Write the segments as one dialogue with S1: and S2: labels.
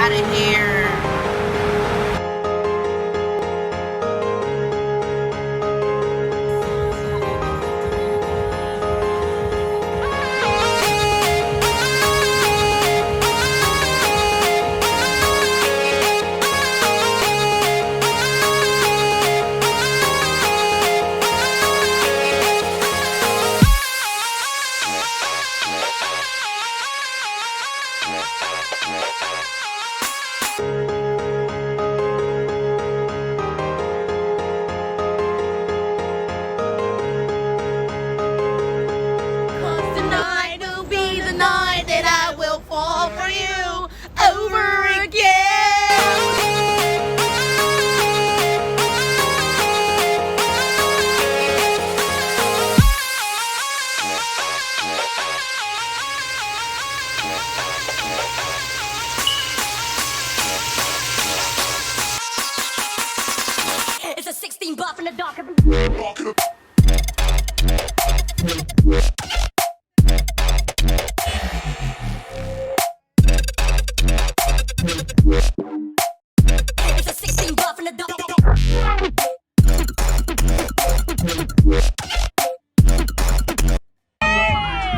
S1: out of here.
S2: It's a 16 buff in the dark. It's a 16 buff in the dark.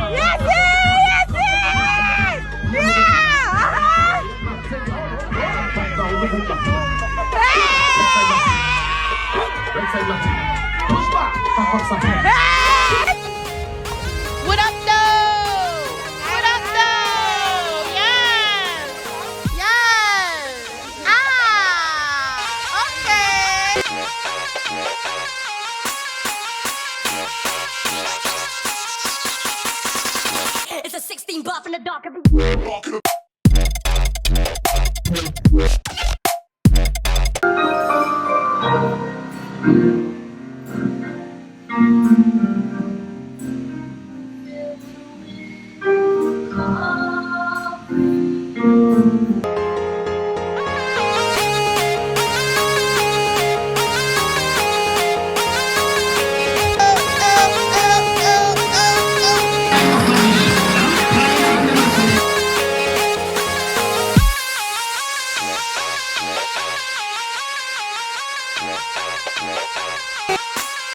S1: Yes, yes, yes! What up, though? What up, though? Yes! Yes! Okay!
S2: It's a 16 buff in the dark.
S3: Thank you.